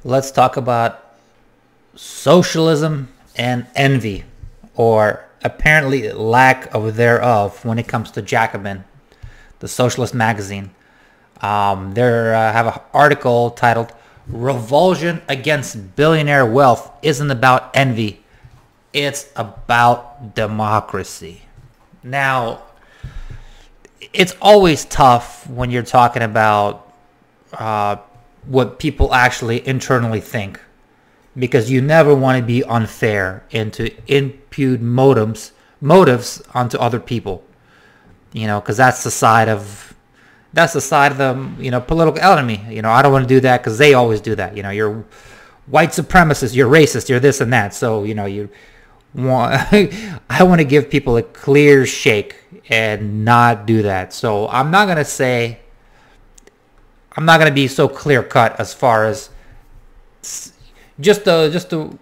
Let's talk about socialism and envy, or apparently lack of thereof, when it comes to Jacobin, the socialist magazine. They have an article titled "Revulsion Against Billionaire Wealth Isn't About Envy, It's About Democracy." Now, it's always tough when you're talking about what people actually internally think, because you never want to be unfair and to impute motives onto other people, because that's the side of the political enemy. I don't want to do that because they always do that. You're white supremacist, you're racist, you're this and that. So you want I want to give people a clear shake and not do that. So I'm not gonna be so clear cut as far as just the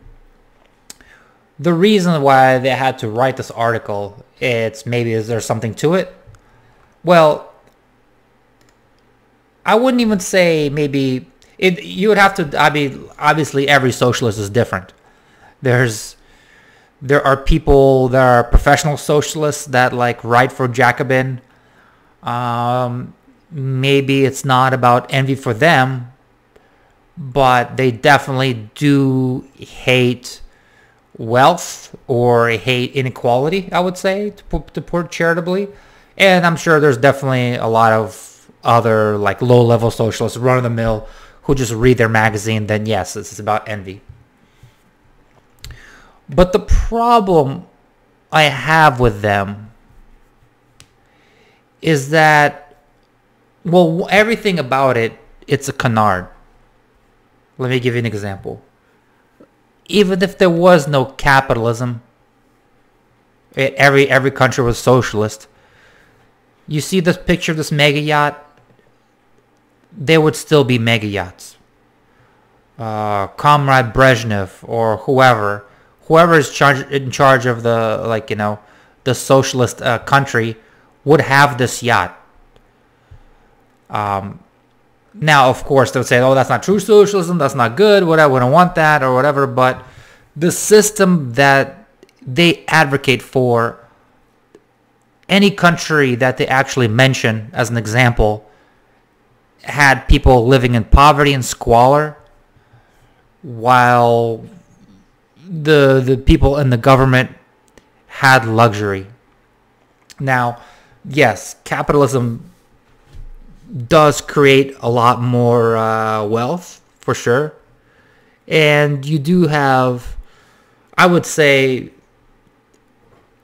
reason why they had to write this article. Is there something to it? Well, I wouldn't even say maybe it. You would have to. Obviously, every socialist is different. There are people that are professional socialists that write for Jacobin. Maybe it's not about envy for them, but they definitely do hate wealth or hate inequality, I would say, to put it charitably. And I'm sure there's definitely a lot of other low-level socialists, run-of-the-mill, who just read their magazine. Then yes, this is about envy. But the problem I have with them is that, everything about it's a canard. Let me give you an example. Even if there was no capitalism, every country was socialist. You see this picture of this mega yacht? There would still be mega yachts. Comrade Brezhnev or whoever is in charge of the the socialist country would have this yacht. Now, of course, they'll say, "Oh, that's not true socialism. That's not good. Whatever, we don't want that or whatever." But the system that they advocate for, any country that they actually mention as an example, had people living in poverty and squalor, while the people in the government had luxury. Now, yes, capitalism does create a lot more wealth, for sure. And you do have, I would say,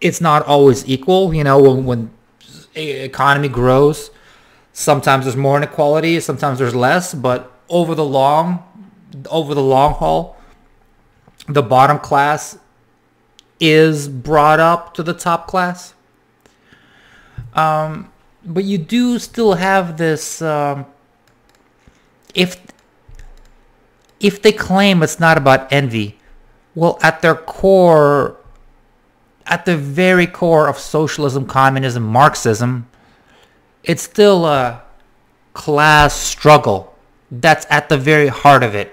it's not always equal. When economy grows, sometimes there's more inequality, sometimes there's less. But over the long haul, the bottom class is brought up to the top class. But you do still have this. If they claim it's not about envy, well, at their core, at the very core of socialism, communism, Marxism, it's still a class struggle. That's at the very heart of it.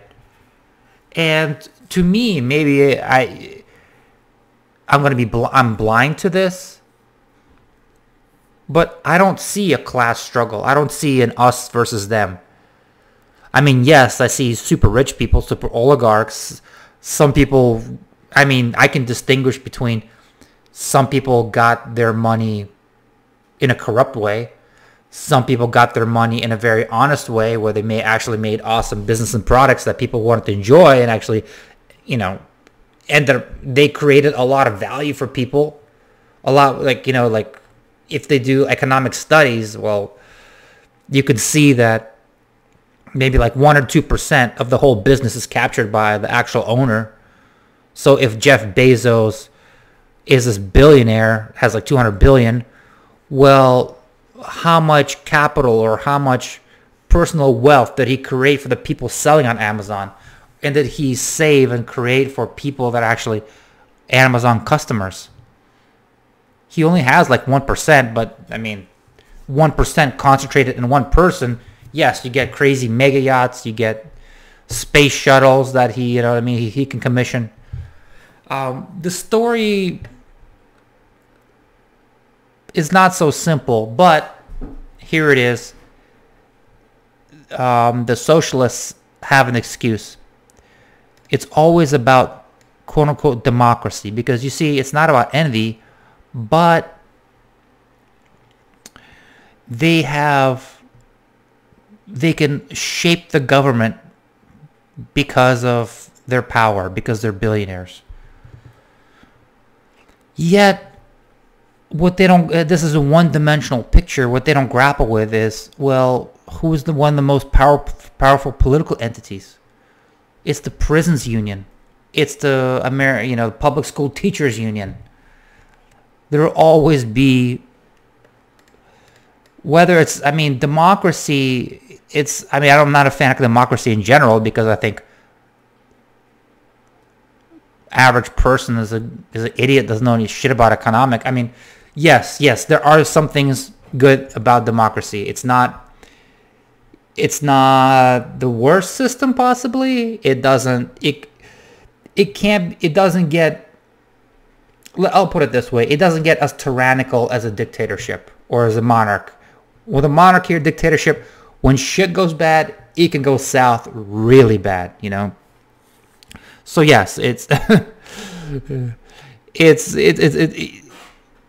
And to me, maybe I'm blind to this. But I don't see a class struggle. I don't see an us versus them. I mean, yes, I see super rich people, super oligarchs. Some people, I can distinguish between some people got their money in a corrupt way. Some people got their money in a very honest way, where they made awesome business and products that people wanted to enjoy, and actually, they created a lot of value for people. A lot, if they do economic studies, well, you can see that maybe 1 or 2% of the whole business is captured by the actual owner. So if Jeff Bezos is this billionaire, has 200 billion, well, how much capital or how much personal wealth did he create for the people selling on Amazon? And did he save and create for people that are actually Amazon customers? He only has 1%, but 1% concentrated in one person. Yes, you get crazy mega yachts, you get space shuttles that he, you know what I mean, he can commission. The story is not so simple, but here it is. The socialists have an excuse. It's always about quote-unquote democracy, because you see, it's not about envy, but they can shape the government because of their power, because they're billionaires. Yet, what they don't, this is a one-dimensional picture. What they don't grapple with is, well, who's one of the most powerful political entities? It's the prisons union. It's the public school teachers union. There will always be, whether it's, democracy, I'm not a fan of democracy in general, because I think average person is an idiot, doesn't know any shit about economic. Yes, there are some things good about democracy. It's not the worst system possibly. I'll put it this way. It doesn't get as tyrannical as a dictatorship or as a monarch. With a monarchy or dictatorship, when shit goes bad, it can go south really bad, you know? So yes, it's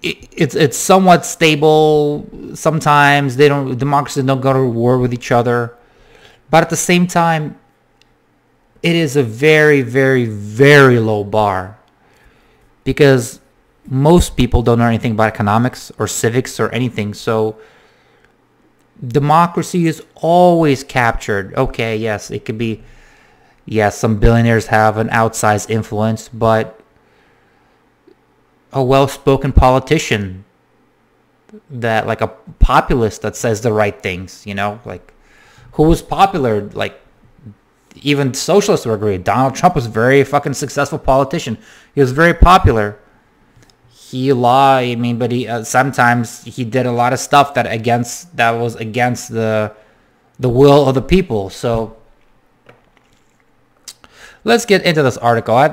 it's somewhat stable. Sometimes democracies don't go to war with each other, but at the same time, it is a very, very, very low bar, because most people don't know anything about economics or civics or anything. So democracy is always captured. Okay, yes, it could be. Yes, some billionaires have an outsized influence, but a well-spoken politician, that like a populist that says the right things, you know, like who was popular, like even socialists would agree. Donald Trump was a very fucking successful politician. He was very popular. But he sometimes he did a lot of stuff that was against the will of the people. So let's get into this article. I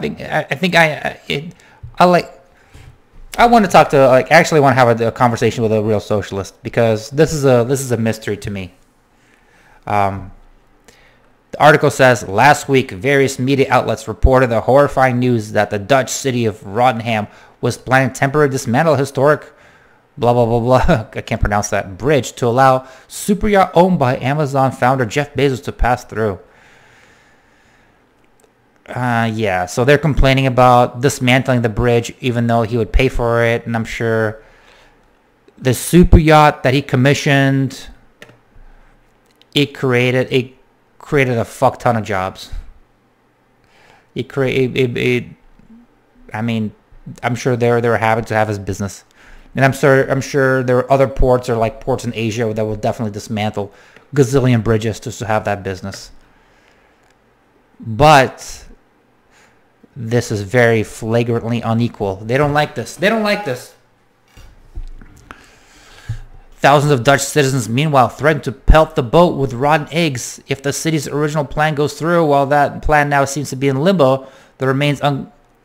want to talk to, actually want to have a conversation with a real socialist, because this is a mystery to me. The article says, last week, various media outlets reported the horrifying news that the Dutch city of Rotterdam was planning temporary dismantle historic blah, blah, blah, blah, I can't pronounce that, bridge to allow super yacht owned by Amazon founder Jeff Bezos to pass through. So they're complaining about dismantling the bridge, even though he would pay for it. And I'm sure the super yacht that he commissioned, it created a fuck ton of jobs. I'm sure they were happy to have his business. And I'm sure there are other ports, or like ports in Asia, that will definitely dismantle gazillion bridges just to have that business. But this is very flagrantly unequal. They don't like this. Thousands of Dutch citizens, meanwhile, threaten to pelt the boat with rotten eggs if the city's original plan goes through. While that plan now seems to be in limbo, it remains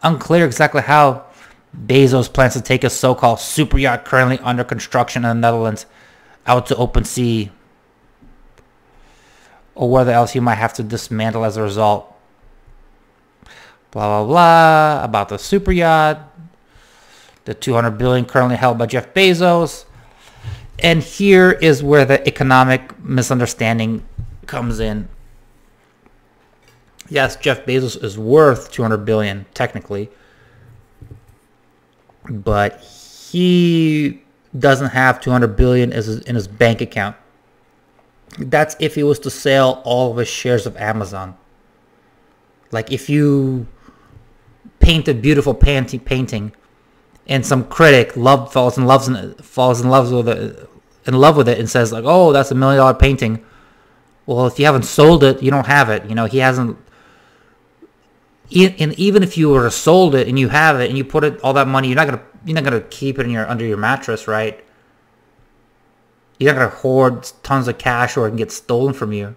unclear exactly how Bezos plans to take a so-called super yacht currently under construction in the Netherlands out to open sea, or whether else he might have to dismantle as a result. Blah, blah, blah, about the super yacht, the $200 billion currently held by Jeff Bezos. And here is where the economic misunderstanding comes in. Yes, Jeff Bezos is worth $200 billion, technically. But he doesn't have $200 billion in his bank account. That's if he was to sell all of his shares of Amazon. Like if you paint a beautiful painting, and some critic falls in love with it and says like, "Oh, that's $1 million painting." Well, if you haven't sold it, you don't have it. You know, he hasn't. And even if you were to sold it and you have it and you put all that money, you're not gonna keep it under your mattress, right? You're not gonna hoard tons of cash or it can get stolen from you.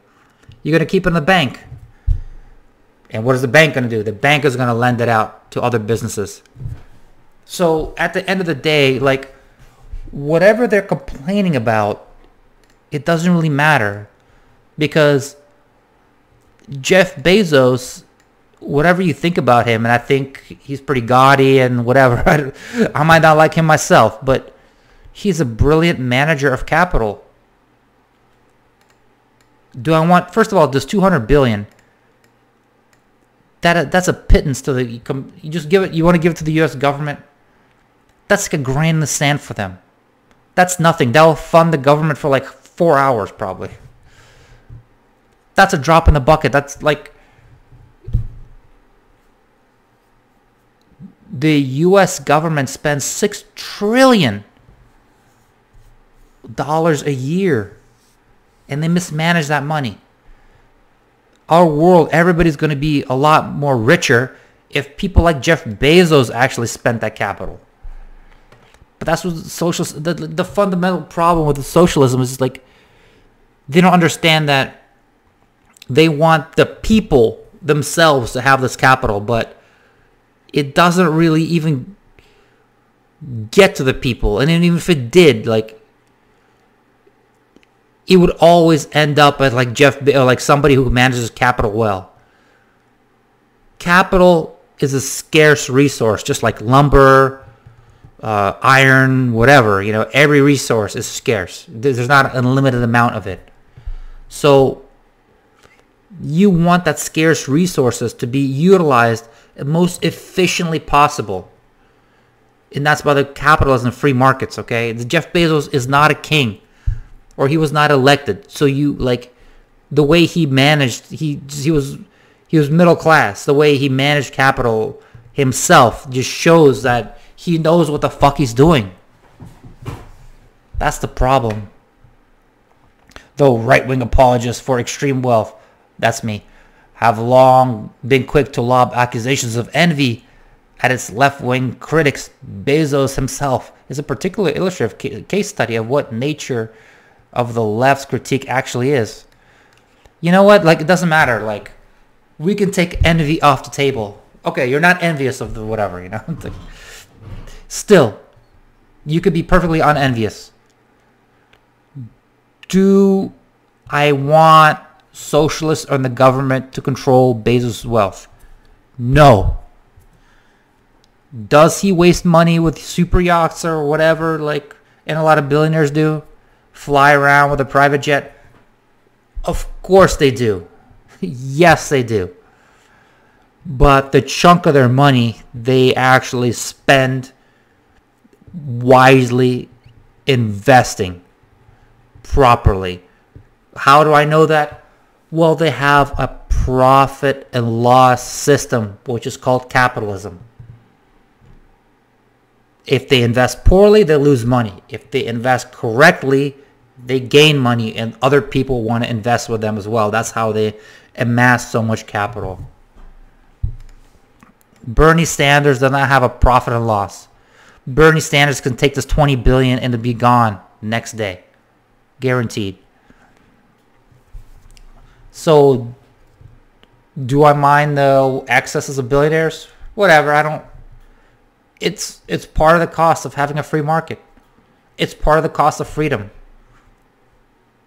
You're gonna keep it in the bank. And what is the bank going to do? The bank is going to lend it out to other businesses. So at the end of the day, like, whatever they're complaining about, it doesn't really matter, because Jeff Bezos, whatever you think about him, and I think he's pretty gaudy and whatever, I might not like him myself, but he's a brilliant manager of capital. First of all, this $200 billion, that's a pittance to you just give it. You want to give it to the U.S. government? That's like a grain in the sand for them. That's nothing. That'll fund the government for like 4 hours probably. That's a drop in the bucket. That's like the U.S. government spends $6 trillion a year, and they mismanage that money. Our world, everybody's going to be a lot more richer if people like Jeff Bezos actually spent that capital. But that's what the fundamental problem with the socialism is, like, they don't understand that they want the people themselves to have this capital, but it doesn't really even get to the people. And even if it did, like, it would always end up at like somebody who manages capital well. Capital is a scarce resource, just like lumber, iron, whatever. Every resource is scarce. There's not an unlimited amount of it. So you want that scarce resources to be utilized most efficiently possible. And that's why the capitalism and free markets, okay? Jeff Bezos is not a king, or he was not elected. So the way he managed, he was middle class. The way he managed capital himself just shows that he knows what the fuck he's doing. That's the problem. Though right-wing apologists for extreme wealth, that's me, have long been quick to lob accusations of envy at its left-wing critics, Bezos himself is a particularly illustrative case study of what nature of the left's critique actually is. You know what? Like, it doesn't matter. Like, we can take envy off the table. Okay, you're not envious of the whatever, Still, you could be perfectly unenvious. Do I want socialists and the government to control Bezos' wealth? No. Does he waste money with super yachts or whatever, and a lot of billionaires do? Fly around with a private jet? Of course they do. Yes, they do. But the chunk of their money, they actually spend wisely, investing properly. How do I know that? Well, they have a profit and loss system, which is called capitalism. If they invest poorly, they lose money. If they invest correctly, they gain money, and other people want to invest with them as well. That's how they amass so much capital. Bernie Sanders does not have a profit and loss. Bernie Sanders can take this $20 billion and be gone next day. Guaranteed. So, do I mind the excesses of billionaires? Whatever, I don't. It's part of the cost of having a free market. It's part of the cost of freedom.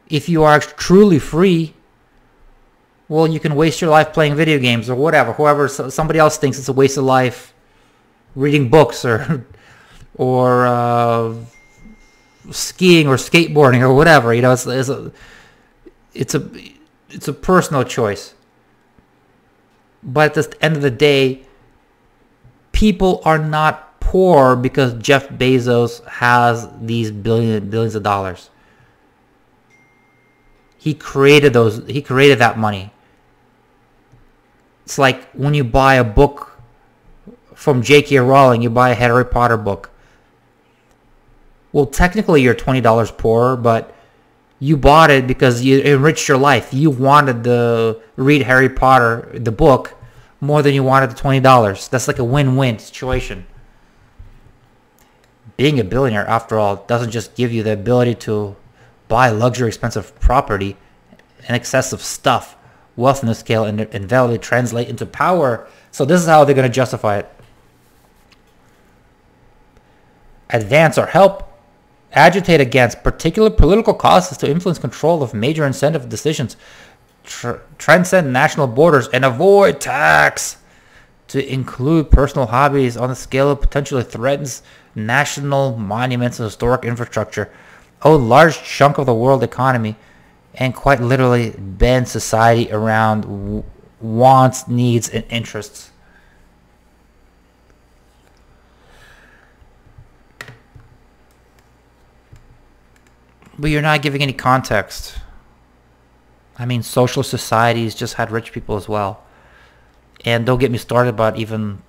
If you are truly free, well, you can waste your life playing video games or whatever. Somebody else thinks it's a waste of life reading books or skiing or skateboarding or whatever. It's a personal choice. But at the end of the day, people are not poor because Jeff Bezos has these billions of dollars. He created that money. It's like when you buy a book from J.K. Rowling, you buy a Harry Potter book. Well, technically you're $20 poorer, but you bought it because you enriched your life. You wanted to read Harry Potter, the book, more than you wanted the $20. That's like a win-win situation. Being a billionaire, after all, doesn't just give you the ability to buy luxury expensive property and excessive stuff wealth in this scale and invalidly translate into power. So this is how they're going to justify it. Advance or help agitate against particular political causes to influence control of major incentive decisions, transcend national borders, and avoid tax, to include personal hobbies on the scale of potentially threatens national monuments and historic infrastructure, a large chunk of the world economy, and quite literally bend society around wants, needs, and interests. But you're not giving any context. I mean, social societies just had rich people as well. And don't get me started about even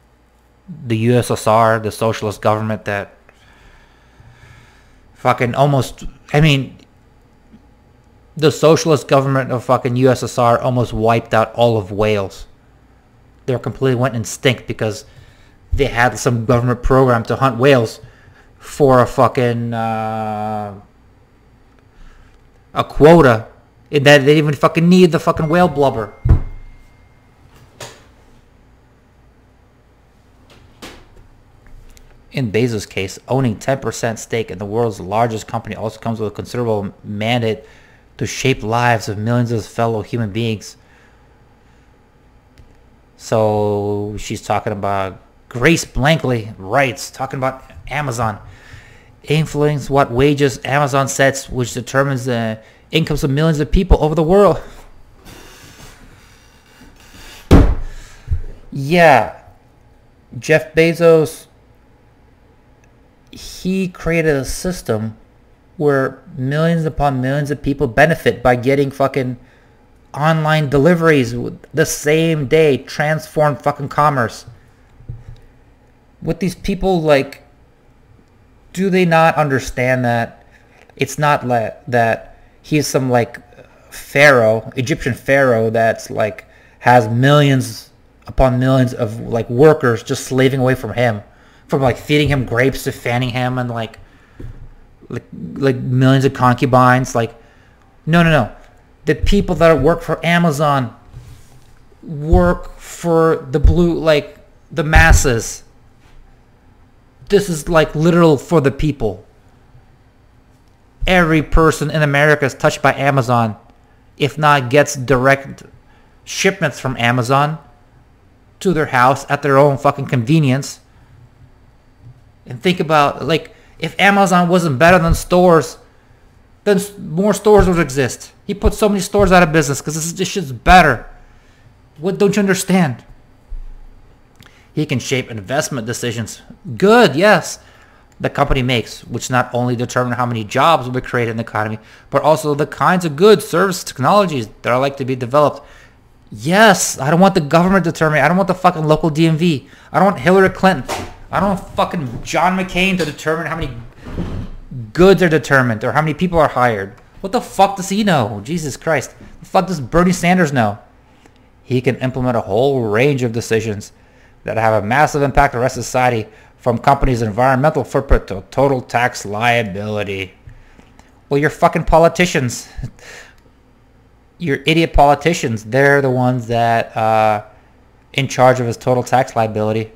the USSR, the socialist government that fucking almost, I mean, the socialist government of fucking USSR almost wiped out all of Wales. They completely went extinct because they had some government program to hunt whales for a fucking, a quota that they didn't even fucking need the fucking whale blubber. In Bezos' case, owning 10% stake in the world's largest company also comes with a considerable mandate to shape lives of millions of fellow human beings. So she's talking about Grace Blankley writes, talking about Amazon. Influence what wages Amazon sets, which determines the incomes of millions of people over the world. Yeah, Jeff Bezos, he created a system where millions upon millions of people benefit by getting fucking online deliveries the same day, transformed fucking commerce. What these people like, do they not understand that it's not that he's some like pharaoh, Egyptian pharaoh that's like has millions upon millions of like workers just slaving away from him, from like feeding him grapes to fanning him and like millions of concubines. Like, no. The people that work for Amazon work for the masses. This is like literal for the people. Every person in America is touched by Amazon. If not, gets direct shipments from Amazon to their house at their own fucking convenience. And think about, like, if Amazon wasn't better than stores, then more stores would exist. He put so many stores out of business because this shit's better. What don't you understand? He can shape investment decisions. Good, yes. The company makes, which not only determine how many jobs will be created in the economy, but also the kinds of goods, services, technologies that are like to be developed. Yes, I don't want the government to determine. I don't want the fucking local DMV. I don't want Hillary Clinton. I don't want fucking John McCain to determine how many goods are determined or how many people are hired. What the fuck does he know? Jesus Christ. The fuck does Bernie Sanders know? He can implement a whole range of decisions that have a massive impact on the rest of society, from companies' environmental footprint to total tax liability. Well, your fucking politicians, your idiot politicians, they're the ones that in charge of his total tax liability.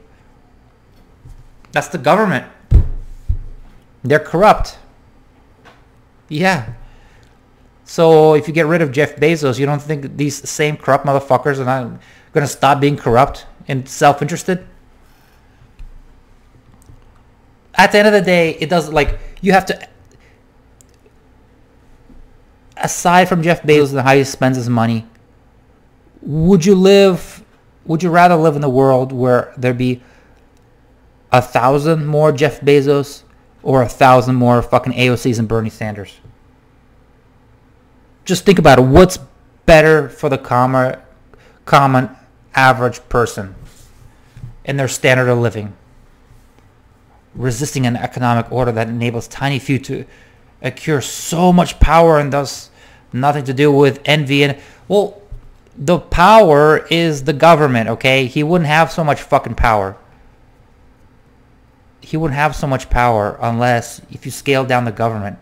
That's the government. They're corrupt. Yeah. So if you get rid of Jeff Bezos, you don't think these same corrupt motherfuckers are not going to stop being corrupt and self-interested? At the end of the day, it doesn't, like, you have to, aside from Jeff Bezos and how he spends his money, would you rather live in a world where there be 1,000 more Jeff Bezos or 1,000 more fucking AOCs and Bernie Sanders? Just think about it. What's better for the common average person in their standard of living? Resisting an economic order that enables tiny few to acquire so much power and thus nothing to do with envy. And, well, the power is the government, okay? He wouldn't have so much fucking power. He wouldn't have so much power unless if you scale down the government.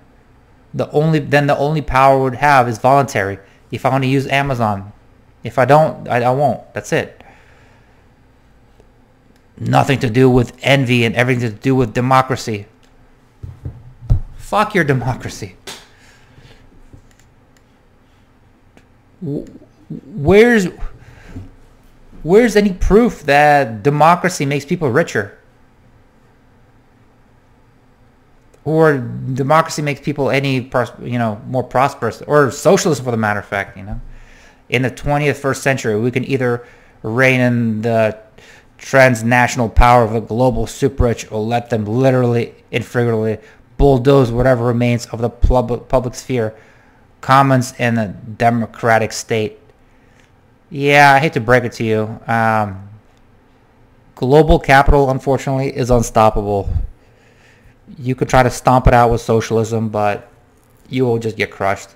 The only power would have is voluntary. If I want to use Amazon, If I don't, I won't. That's it. Nothing to do with envy and everything to do with democracy. Fuck your democracy. Where's any proof that democracy makes people richer? Or democracy makes people more prosperous, or socialism for the matter of fact, In the 21st century, we can either rein in the transnational power of the global super rich or let them literally and figuratively bulldoze whatever remains of the public sphere, commons in a democratic state. Yeah, I hate to break it to you. Global capital, unfortunately, is unstoppable. You could try to stomp it out with socialism, but you will just get crushed.